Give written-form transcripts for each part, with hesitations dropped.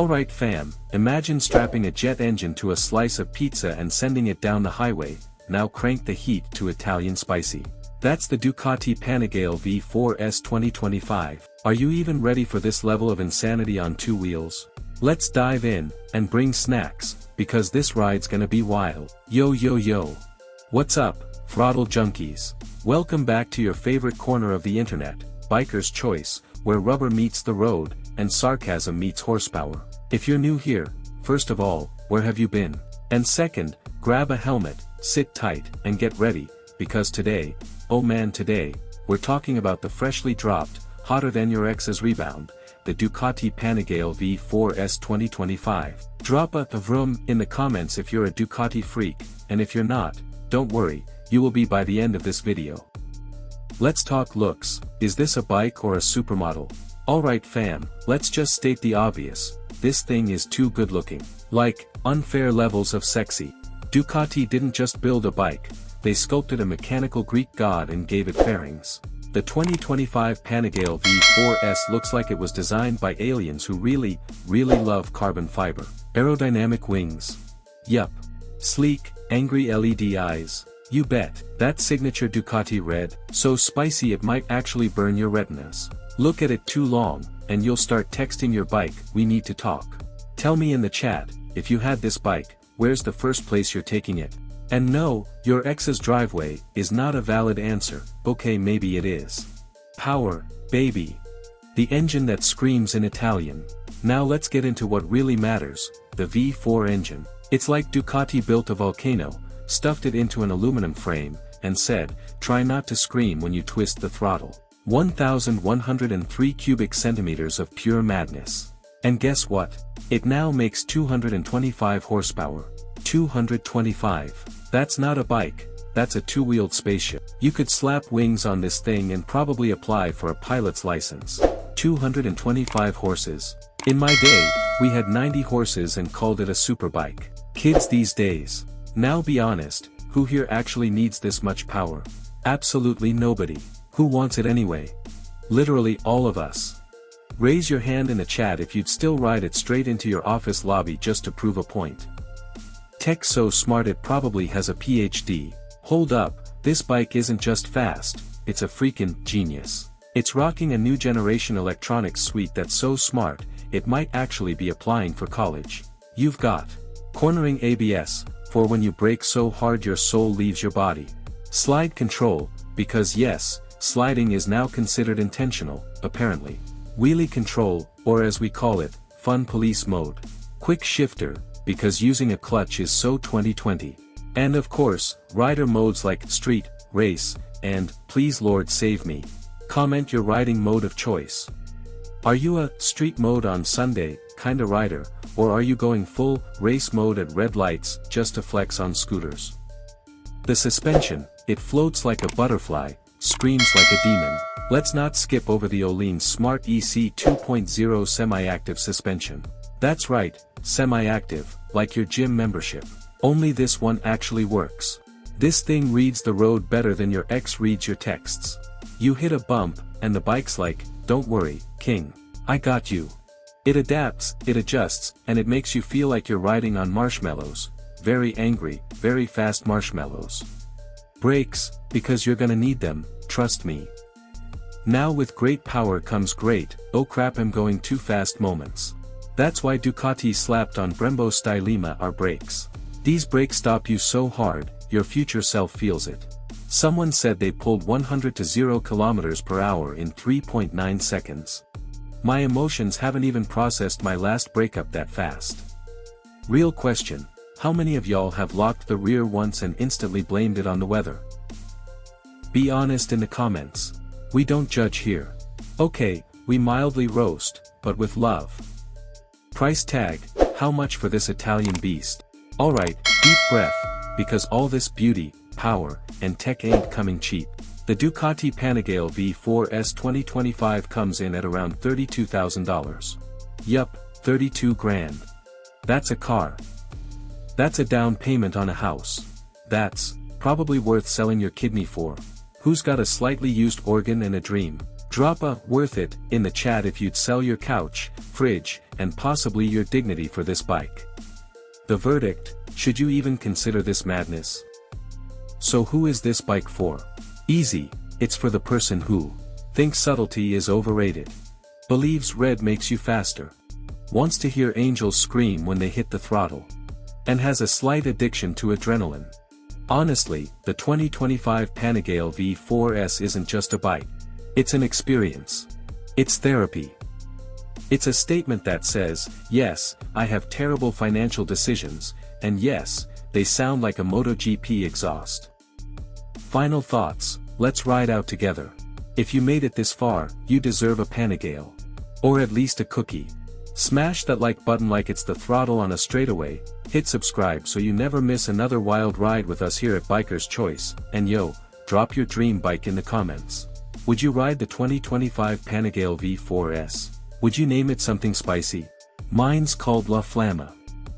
Alright fam, imagine strapping a jet engine to a slice of pizza and sending it down the highway. Now crank the heat to Italian spicy. That's the Ducati Panigale V4S 2025. Are you even ready for this level of insanity on two wheels? Let's dive in, and bring snacks, because this ride's gonna be wild. Yo yo yo. What's up, throttle junkies? Welcome back to your favorite corner of the internet, Biker's Choice, where rubber meets the road, and sarcasm meets horsepower. If you're new here, first of all, where have you been? And second, grab a helmet, sit tight, and get ready, because today, oh man today, we're talking about the freshly dropped, hotter than your ex's rebound, the Ducati Panigale V4S 2025. Drop a vroom in the comments if you're a Ducati freak, and if you're not, don't worry, you will be by the end of this video. Let's talk looks. Is this a bike or a supermodel? Alright fam, let's just state the obvious, this thing is too good looking. Like, unfair levels of sexy. Ducati didn't just build a bike, they sculpted a mechanical Greek god and gave it fairings. The 2025 Panigale V4S looks like it was designed by aliens who really love carbon fiber. Aerodynamic wings. Yup. Sleek, angry LED eyes. You bet. That signature Ducati red, so spicy it might actually burn your retinas. Look at it too long, and you'll start texting your bike, we need to talk. Tell me in the chat, if you had this bike, where's the first place you're taking it? And no, your ex's driveway is not a valid answer, okay maybe it is. Power, baby. The engine that screams in Italian. Now let's get into what really matters, the V4 engine. It's like Ducati built a volcano, stuffed it into an aluminum frame, and said, try not to scream when you twist the throttle. 1,103 cubic centimeters of pure madness. And guess what? It now makes 225 horsepower. 225. That's not a bike, that's a two-wheeled spaceship. You could slap wings on this thing and probably apply for a pilot's license. 225 horses. In my day, we had 90 horses and called it a superbike. Kids these days. Now be honest, who here actually needs this much power? Absolutely nobody. Who wants it anyway? Literally all of us. Raise your hand in the chat if you'd still ride it straight into your office lobby just to prove a point. Tech so smart it probably has a PhD. Hold up, this bike isn't just fast, it's a freaking genius. It's rocking a new generation electronics suite that's so smart, it might actually be applying for college. You've got cornering ABS, for when you brake so hard your soul leaves your body. Slide control, because yes, sliding is now considered intentional, apparently. Wheelie control, or as we call it, fun police mode. Quick shifter, because using a clutch is so 2020. And of course, rider modes like street, race, and please Lord save me. Comment your riding mode of choice. Are you a street mode on Sunday kinda rider, or are you going full race mode at red lights just to flex on scooters? The suspension, it floats like a butterfly, screams like a demon. Let's not skip over the Olin Smart EC 2.0 semi-active suspension. That's right, semi-active, like your gym membership. Only this one actually works. This thing reads the road better than your ex reads your texts. You hit a bump, and the bike's like, don't worry, king. I got you. It adapts, it adjusts, and it makes you feel like you're riding on marshmallows. Very angry, very fast marshmallows. Brakes, because you're gonna need them, trust me. Now with great power comes great, oh crap I'm going too fast moments. That's why Ducati slapped on Brembo Stylema are brakes. These brakes stop you so hard, your future self feels it. Someone said they pulled 100 to 0 km/h in 3.9 seconds. My emotions haven't even processed my last breakup that fast. Real question, how many of y'all have locked the rear once and instantly blamed it on the weather? Be honest in the comments. We don't judge here. Okay, we mildly roast, but with love. Price tag, how much for this Italian beast? Alright, deep breath, because all this beauty, power, and tech ain't coming cheap. The Ducati Panigale V4S 2025 comes in at around $32,000. Yup, 32 grand. That's a car. That's a down payment on a house. That's probably worth selling your kidney for. Who's got a slightly used organ and a dream? Drop a "worth it" in the chat if you'd sell your couch, fridge, and possibly your dignity for this bike. The verdict: should you even consider this madness? So who is this bike for? Easy, it's for the person who thinks subtlety is overrated, believes red makes you faster, wants to hear angels scream when they hit the throttle, and has a slight addiction to adrenaline. Honestly, the 2025 Panigale V4S isn't just a bike. It's an experience. It's therapy. It's a statement that says, yes, I have terrible financial decisions, and yes, they sound like a MotoGP exhaust. Final thoughts: let's ride out together. If you made it this far, you deserve a Panigale. Or at least a cookie. Smash that like button like it's the throttle on a straightaway, hit subscribe so you never miss another wild ride with us here at Biker's Choice, and yo, drop your dream bike in the comments. Would you ride the 2025 Panigale V4S? Would you name it something spicy? Mine's called La Flamma.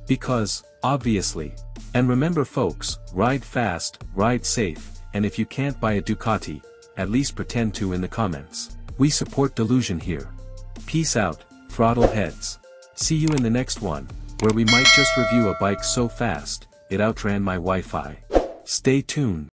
Because, obviously. And remember folks, ride fast, ride safe, and if you can't buy a Ducati, at least pretend to in the comments. We support delusion here. Peace out, throttle heads. See you in the next one, where we might just review a bike so fast, it outran my Wi-Fi. Stay tuned.